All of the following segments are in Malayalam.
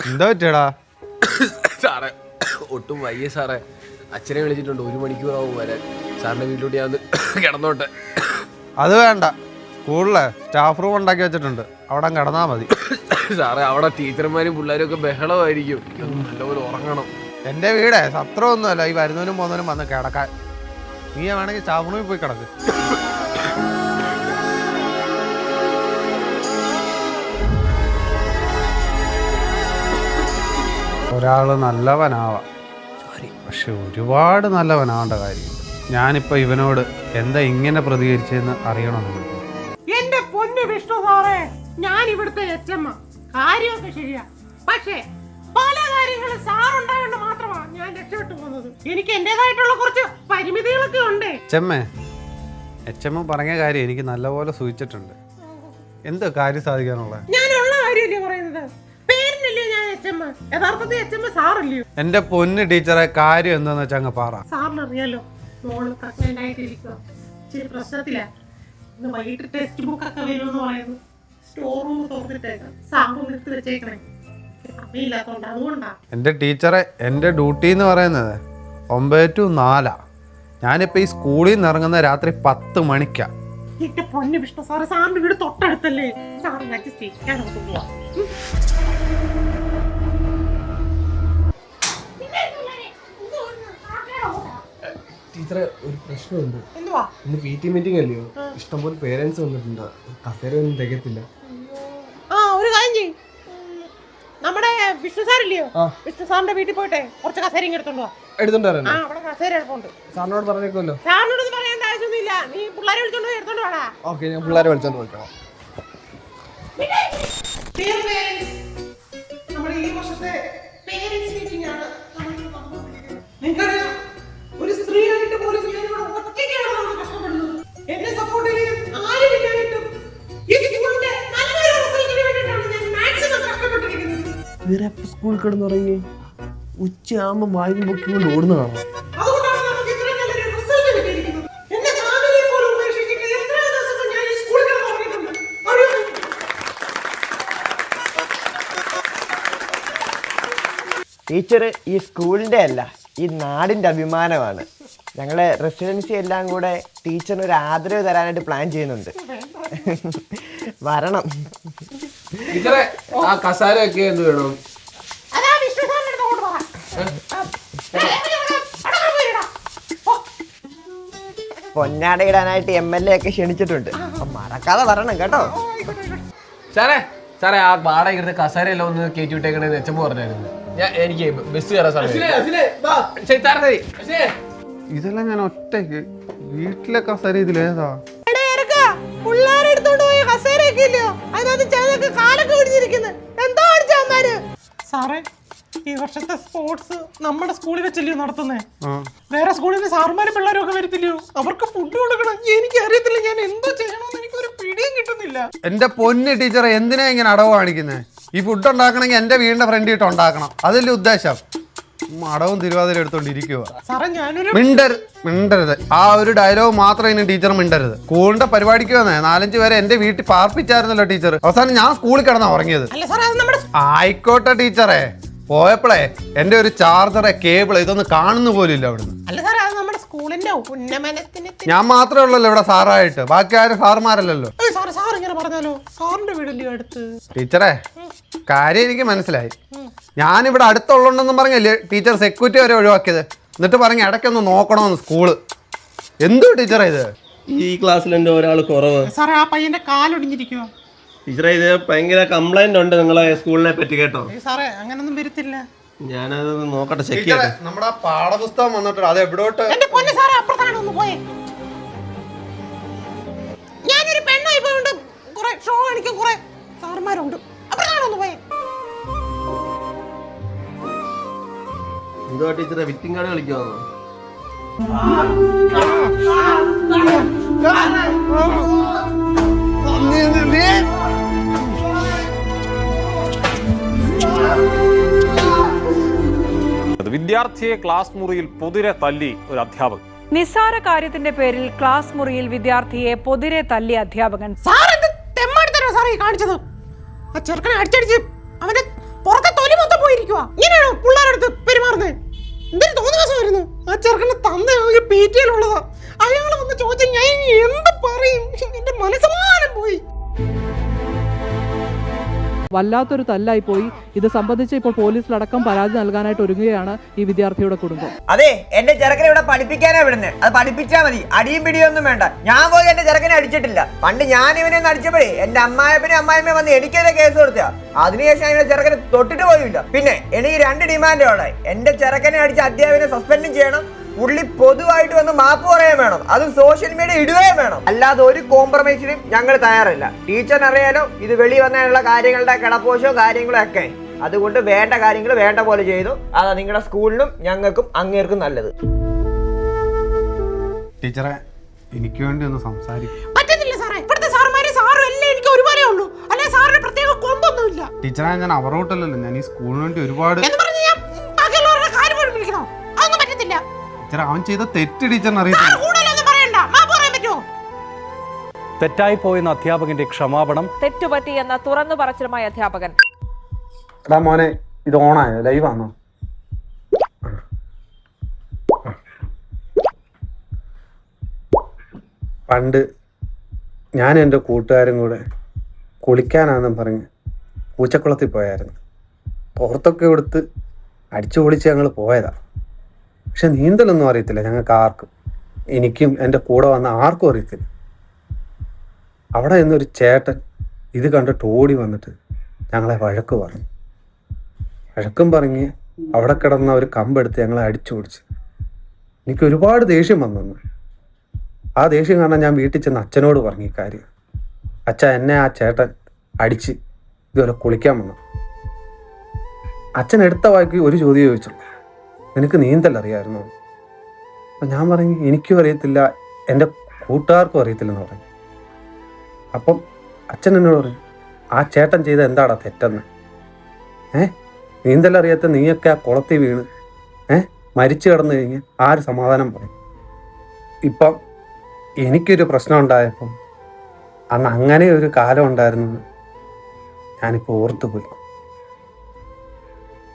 എന്താ പറ്റിയടാ? സാറേ ഒട്ടും വയ്യ സാറേ. അച്ഛനെ വിളിച്ചിട്ടുണ്ട്, 1 മണിക്കൂറാവും വരാൻ. സാറിന്റെ വീട്ടിലോട്ട് ഞാൻ കിടന്നോട്ടെ. അത് വേണ്ട, സ്കൂളിലെ സ്റ്റാഫ് റൂം ഉണ്ടാക്കി വെച്ചിട്ടുണ്ട്, അവിടെ കിടന്നാ മതി. സാറേ അവിടെ ടീച്ചർമാരും പിള്ളേരും ഒക്കെ ബഹളമായിരിക്കും, നല്ലപോലെ ഉറങ്ങണം. എൻ്റെ വീടേ സത്രമൊന്നുമല്ല ഈ വരുന്നവനും പോകുന്നവനും വന്ന് കിടക്കാൻ. നീ വേണമെങ്കിൽ സ്റ്റാഫ് റൂമിൽ പോയി കിടക്ക്. ഒരാൾ നല്ലവനാവാം, പക്ഷെ ഒരുപാട് നല്ലവനാവേണ്ട കാര്യമില്ല. ഞാനിപ്പോൾ ഇവനോട് എന്താ ഇങ്ങനെ പ്രതികരിച്ചെന്ന് അറിയണമെന്ന്. എന്റെ പൊന്നു വിഷ്ണു സാറേ, ഞാൻ ഇവിടുത്തെ എച്ചമ്മ, കാര്യമൊക്കെ ശരിയാ. പക്ഷേ പല കാര്യങ്ങളും സാറുണ്ടായോണ്ട് മാത്രമാണ് ഞാൻ രക്ഷപ്പെട്ടു പോകുന്നത്. എനിക്ക് എന്റേതായിട്ടുള്ള കുറച്ച് പരിമിതികളൊക്കെ ഉണ്ട്. എച്ചമ്മ പറഞ്ഞ കാര്യം എനിക്ക് നല്ലപോലെ സൂചിച്ചിട്ടുണ്ട്. എന്താ കാര്യം സാധിക്കാനുള്ള? ഞാനുള്ള കാര്യമല്ലേ പറയുന്നത്, പേരിനല്ലേ ഞാൻ എച്ചമ്മ, യഥാർത്ഥത്തിൽ എച്ചമ്മ സാറല്ലയോ? എന്റെ പൊന്ന് ടീച്ചറെ, കാര്യം എന്താന്ന് വെച്ചാൽ അങ്ങ് പറ. സാറിനറിയാലോ, മോള് പ്രഗ്നന്റ് ആയിട്ടിരിക്കുക, ഇച്ചിരി പ്രശ്നത്തിലാ. ഇന്ന് വൈകിട്ട് ടെക്സ്റ്റ് ബുക്ക് ഒക്കെ വരുമെന്ന് പറയുന്നു. സ്റ്റോർ റൂം തുറന്നിട്ടേക്കാം, സാറും എടുത്ത് വെച്ചേക്കണേ. സമയമില്ലാത്തോണ്ട് അതുകൊണ്ടാ. എന്റെ ടീച്ചറെ, എന്റെ ഡ്യൂട്ടി എന്ന് പറയുന്നത് 9 to 4. ഞാനിപ്പോ ഈ സ്കൂളിൽ നിന്ന് ഇറങ്ങുന്ന രാത്രി 10 മണിക്കാ. എന്റെ പൊന്നു വിഷ്ണു സാറ്, സാറിന്റെ വീട് തൊട്ടടുത്തല്ലേ, സാറിന് അഡ്ജസ്റ്റ് ചെയ്യും, ഞാൻ അങ്ങോട്ട് പോവാം. ടീച്ചറെ ഒരു പ്രശ്നമുണ്ട്. എന്തുവാ? ഇന്ന് PT മീറ്റിംഗ് അല്ലയോ, ഇഷ്ടംപോലെ പേരൻസ് വന്നിട്ടുണ്ട്, കസേര ഒന്നും തികത്തില്ല. ആ ഒരു കാര്യം ചെയ്യും, നമ്മുടെ വിഷ്ണു സാറില്ലയോ, വിഷ്ണു സാറിന്റെ വീട്ടിൽ പോയിട്ടെ കുറച്ച് കസേരയും എടുത്തോണ്ടോ. എടുത്തോണ്ട് ആ അവിടെ കസേര എടുപ്പുണ്ട്. സാറിനോട് പറഞ്ഞേക്കുമല്ലോ. സാറിനോട് പറയേണ്ട ആവശ്യമൊന്നുമില്ല, നീ പിള്ളേരെ വിളിച്ചോണ്ട് പോയി എടുത്തോണ്ട് വേടാ. ഓക്കെ, ഞാൻ പിള്ളേരെ വിളിച്ചോണ്ട് പോയിക്കോളാം. നമ്മുടെ ഈ വർഷത്തെ പേരൻസ് മീറ്റിംഗ് ആണ്. നിങ്ങൾക്കറിയാം, ഒരു സ്ത്രീയായിട്ട് പോലും ഞാനിവിടെ ഒറ്റയ്ക്കാണ് കഷ്ടപ്പെടുന്നത്. എന്നെ സപ്പോർട്ട് ചെയ്യാൻ ആരുമില്ലായിട്ടും ഈ സ്കൂളിന്റെ നല്ലൊരു റിസൾട്ടിന് വേണ്ടിയിട്ടാണ് ഞാൻ മാക്സിമം കഷ്ടപ്പെട്ടിരിക്കുന്നത്. വേറെ സ്കൂളിൽ കിടന്നുറങ്ങി ഉച്ചയാകുമ്പോൾ വായും പൊക്കിക്കൊണ്ട് ഓടുന്ന കാണാം. അതുകൊണ്ടാണ് നമുക്ക് ഇത്രയും നല്ലൊരു റിസൾട്ട് കിട്ടിയിരിക്കുന്നത്. എന്റെ ഫാമിലിയെ പോലും ഉപേക്ഷിച്ചിട്ട് എത്രയോ ദിവസം ഞാൻ ഈ സ്കൂളിൽ കിടന്നുറങ്ങിയിട്ടുണ്ട്. അറിയോ? ടീച്ചർ ഈ സ്കൂളിൻ്റെ അല്ല, ഈ നാടിൻ്റെ അഭിമാനമാണ്. ഞങ്ങളെ റെസിഡൻസി എല്ലാം കൂടെ ടീച്ചറിന് ഒരു ആദരവ് തരാനായിട്ട് പ്ലാൻ ചെയ്യുന്നുണ്ട്. വരണം. ടീച്ചറെ ആ കസാര ഒക്കെ എന്ത് വേണം? അതാ വിഷ്ണു സാറിന്റെ അടുത്ത് കൊണ്ട് പറ. പൊന്നാട ഇടാനായിട്ട് MLA ഒക്കെ ക്ഷണിച്ചിട്ടുണ്ട്, അപ്പം മറക്കാതെ വരണം കേട്ടോ. സാറേ സാറേ ആ വാടക എടുത്ത കസാര എല്ലാം ഒന്ന് കയറ്റി വിട്ടേക്കണെന്ന് എച്ചമ്മ പറഞ്ഞായിരുന്നു. എനിക്ക് ബസ് കയറാൻ സമയം. ഇതെല്ലാം ഞാൻ ഒറ്റയ്ക്ക് വീട്ടിലെ കസേര ഇതിലേതാ? സാറേ, ഈ വർഷത്തെ സ്പോർട്സ് നമ്മുടെ സ്കൂളിൽ വെച്ചല്ലയോ നടത്തുന്നേ? വേറെ സ്കൂളിൽ നിന്ന് സാറുമാരും പിള്ളേരും ഒക്കെ വരത്തില്ലയോ? അവർക്ക് ഫുഡ് കൊടുക്കണം. എനിക്ക് അറിയത്തില്ല, ഞാൻ എന്തോ ചെയ്യണമെന്ന് എനിക്കൊരു പിടിയും കിട്ടുന്നില്ല. എന്റെ പൊന്ന് ടീച്ചറെ, എന്തിനാ ഇങ്ങനെ അടവ് കാണിക്കുന്നത്? ഈ ഫുഡ് ഉണ്ടാക്കണമെങ്കിൽ എന്റെ വീടിന്റെ ഫ്രണ്ടിട്ട് ഉണ്ടാക്കണം, അതല്ലേ ഉദ്ദേശം. അടവും തിരുവാതിര എടുത്തോണ്ടിരിക്കുക. മിണ്ടരുത്, ആ ഒരു ഡയലോഗ് മാത്രം ഇനി ടീച്ചർ മിണ്ടരുത്. സ്കൂളിന്റെ പരിപാടിക്ക് വന്നേ 4-5 പേരെ എന്റെ വീട്ടിൽ പാർപ്പിച്ചായിരുന്നല്ലോ ടീച്ചർ. അവസാനം ഞാൻ സ്കൂളിൽ കിടന്നാ ഉറങ്ങിയത്. ആയിക്കോട്ടെ ടീച്ചറെ, പോയപ്പോഴേ എന്റെ ഒരു ചാർജറെ കേബിൾ ഇതൊന്നും കാണുന്ന പോലും ഇല്ല അവിടുന്ന്. ഞാൻ മാത്രമേ ഉള്ളല്ലോ ഇവിടെ സാറായിട്ട്, ബാക്കി ആരും സാറുമാരല്ലോ. ടീച്ചറെ, കാര്യം എനിക്ക് മനസ്സിലായി. ഞാനിവിടെ അടുത്തുള്ളതെന്നും പറഞ്ഞല്ലേ ടീച്ചർ സെക്യൂരിറ്റി വരെ ഒഴിവാക്കിയത്. എന്നിട്ട് പറഞ്ഞ ഇടയ്ക്കൊന്ന് നോക്കണമെന്ന് സ്കൂള്. എന്തോ ടീച്ചറെ ഇത്? ഈ ക്ലാസ്സിൽ എൻ്റെ ഒരാൾ കുറവ്. സാറേ, ആ പയ്യന്റെ കാലൊടിഞ്ഞിരിക്കുവോ? ടീച്ചറെ, ഇത് ഭയങ്കര കംപ്ലൈന്റ് ഉണ്ട് നിങ്ങളെ സ്കൂളിനെ പറ്റി കേട്ടോ. സാറേ, അങ്ങനൊന്നും വരത്തില്ല. ഞാനത് നോക്കട്ടെ, ചെക്ക് ചെയ്യട്ടെ. നമ്മുടെ പാഠപുസ്തകം വന്നിട്ടുണ്ട്, അത് എവിടോട്ട്? എന്റെ പൊന്നു സാറേ, അപ്പുറത്താണ് ഒന്ന് പോയേ. ഞാനൊരു പെണ്ണായി പോയോണ്ട് കുറെ ഷോ കാണിക്കാൻ കുറെ സാറുമാരുണ്ട്. അപ്പുറത്താണ് ഒന്ന് പോയേ. എന്തുവാ ടീച്ചറെ, വിറ്റിംഗ് കാർഡ് കളിക്കുവാന്നോ? വിദ്യാർത്ഥിയെ ക്ലാസ് മുറിയിൽ പൊതിരെ തല്ലി ഒരു അധ്യാപകൻ. നിസ്സാര കാര്യത്തിന്റെ പേരിൽ ക്ലാസ് മുറിയിൽ വിദ്യാർത്ഥിയെ പൊതിരെ തല്ലി അധ്യാപകൻ. കാണിച്ചത് ആ ചെറുക്കനെ അടിച്ചടിച്ച് അവന്റെ പുറത്തെ തൊലി തല മൊത്തം പോയിരിക്കുക. ഇങ്ങനെയാണോ പിള്ളേരടുത്ത് പെരുമാറുന്നത്? എന്തൊരു തോന്നിയാസമായിരുന്നു. ആ ചെറുക്കന്റെ തന്ത പീറ്റിയിലുള്ളതാ. അയാൾ വന്ന് ചോദിച്ചാൽ ഞാൻ ഇനി എന്ത് പറയും? എന്റെ മനസ്സമാനം പോയി. വല്ലാത്തൊരു തല്ലായി പോയി. ഇത് സംബന്ധിച്ച് ഇപ്പോൾ പോലീസിലടക്കം പരാതി നൽകാനായിട്ട് ഒരുങ്ങുകയാണ് ഈ വിദ്യാർത്ഥിയുടെ കുടുംബം. അതെ, എന്റെ ചെറുക്കനെ ഇവിടെ പഠിപ്പിക്കാനാ വിടുന്നത്. അത് പഠിപ്പിച്ചാ മതി, അടിയും പിടിയൊന്നും വേണ്ട. ഞാൻ പോയി എന്റെ ചെറുക്കനെ അടിച്ചിട്ടില്ല. പണ്ട് ഞാൻ ഇവനെ ഒന്ന് അടിച്ചപ്പോഴേ എന്റെ അമ്മായപ്പനും അമ്മായിമ്മ വന്ന് എനിക്കെതിരെ കേസ് കൊടുത്താ. അതിനുശേഷം എന്റെ ചെറുക്കനെ തൊട്ടിട്ട് പോയില്ല. പിന്നെ എനിക്ക് 2 ഡിമാൻഡുകളായി. എന്റെ ചെറുക്കനെ അടിച്ച അധ്യാപകനെ സസ്പെൻഡും ചെയ്യണം, പുള്ളി പൊതുവായിട്ട് വന്ന് മാപ്പ് പറയാൻ വേണം, അതും സോഷ്യൽ മീഡിയ ഇടുകയും വേണം. അല്ലാതെ ഒരു കോംപ്രമൈസിനും ഞങ്ങൾ തയ്യാറല്ല. ടീച്ചറിന് അറിയാലോ ഇത് വെളി വന്നതിനുള്ള കാര്യങ്ങളുടെ കിടപ്പോശോ കാര്യങ്ങളോ ഒക്കെ. അതുകൊണ്ട് വേണ്ട കാര്യങ്ങൾ വേണ്ട പോലെ ചെയ്തു. അതാ നിങ്ങളുടെ സ്കൂളിനും ഞങ്ങൾക്കും അങ്ങേർക്കും നല്ലത്. ടീച്ചറെ, എനിക്ക് വേണ്ടി ഒന്ന് സംസാരിക്കും. പറ്റത്തില്ല സാറേ. ഇവിടുത്തെ സാറുമാരെ സാറും എല്ലാം എനിക്ക് ഒരുപാടേ ഉള്ളൂ. അല്ലെ സാറിന് പ്രത്യേക കൊമ്പൊന്നുമില്ല. ടീച്ചറെ, ഞാൻ അവരോട്ടല്ലല്ലോ, ഞാൻ ഈ സ്കൂളിന് വേണ്ടി ഒരുപാട്. എന്ന് പറഞ്ഞ് ഞാൻ ബാക്കിയുള്ളവരുടെ കാര്യം പോലും വിളിക്കണോ? അതൊന്നും പറ്റത്തില്ല. ടീച്ചറെ, അവൻ ചെയ്ത തെറ്റ് ടീച്ചറിന് അറിയത്തില്ല. സാർ കൂടുതലൊന്നും പറയണ്ട. മാപ്പ് പറയാൻ പറ്റുമോ? തെറ്റായി പോയെന്ന അധ്യാപകന്റെ ക്ഷമാപണം. തെറ്റുപറ്റിയെന്ന തുറന്നു പറച്ചിലുമായ അധ്യാപകൻ. എടാ മോനെ, ഇത് ഓണായോ? ലൈവാണോ? പണ്ട് ഞാൻ എൻ്റെ കൂട്ടുകാരും കൂടെ കുളിക്കാനാണെന്നും പറഞ്ഞ് പൂച്ചക്കുളത്തിൽ പോയായിരുന്നു. പുറത്തൊക്കെ കൊടുത്ത് അടിച്ചു പൊളിച്ച് ഞങ്ങൾ പോയതാണ്. പക്ഷെ നീന്തലൊന്നും അറിയത്തില്ല ഞങ്ങൾക്ക് ആർക്കും. എനിക്കും എൻ്റെ കൂടെ വന്ന ആർക്കും അറിയത്തില്ല. അവിടെ നിന്നൊരു ചേട്ടൻ ഇത് കണ്ടിട്ട് ഓടി വന്നിട്ട് ഞങ്ങളെ വഴക്ക് പറഞ്ഞു. വഴക്കും പറഞ്ഞ് അവിടെ കിടന്ന ഒരു കമ്പെടുത്ത് ഞങ്ങളെ അടിച്ചു പൊടിച്ച്. എനിക്ക് ഒരുപാട് ദേഷ്യം വന്നു. ആ ദേഷ്യം കാരണം ഞാൻ വീട്ടിൽ ചെന്ന് അച്ഛനോട് പറഞ്ഞു ഈ കാര്യം. അച്ഛ, എന്നെ ആ ചേട്ടൻ അടിച്ച് ഇതുവരെ കുളിക്കാൻ വന്നു. അച്ഛൻ എടുത്ത വായിക്ക് ഒരു ചോദ്യം ചോദിച്ചുള്ളൂ, നിനക്ക് നീന്തൽ അറിയാമായിരുന്നു? അപ്പം ഞാൻ പറഞ്ഞു എനിക്കും അറിയത്തില്ല, എൻ്റെ കൂട്ടുകാർക്കും അറിയത്തില്ലെന്ന് പറഞ്ഞു. അപ്പം അച്ഛൻ എന്നോട് പറഞ്ഞു, ആ ചേട്ടൻ ചെയ്ത എന്താടാ തെറ്റെന്ന്? നീന്തലറിയാത്ത നീയൊക്കെ ആ കുളത്തിൽ വീണ് മരിച്ചു കിടന്നു കഴിഞ്ഞ് ആര് സമാധാനം പറയും? ഇപ്പം എനിക്കൊരു പ്രശ്നം ഉണ്ടായപ്പം അന്ന് അങ്ങനെ ഒരു കാലം ഉണ്ടായിരുന്നു ഞാനിപ്പോൾ ഓർത്തു പോയി.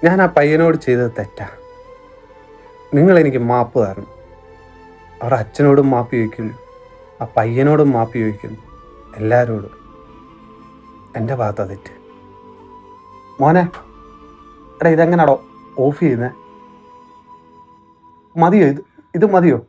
ഞാൻ ആ പയ്യനോട് ചെയ്തത് തെറ്റാ. നിങ്ങളെനിക്ക് മാപ്പ് തരണം. അവർ അച്ഛനോടും മാപ്പ് ചോദിക്കുന്നു, ആ പയ്യനോടും മാപ്പ് ചോദിക്കുന്നു, എല്ലാവരോടും. എൻ്റെ ഭാഗത്താ തെറ്റ്. മോനെ, എടാ ഇതെങ്ങനാടോ ഓഫ് ചെയ്യുന്നേ? മതിയോ? ഇത് മതിയോ?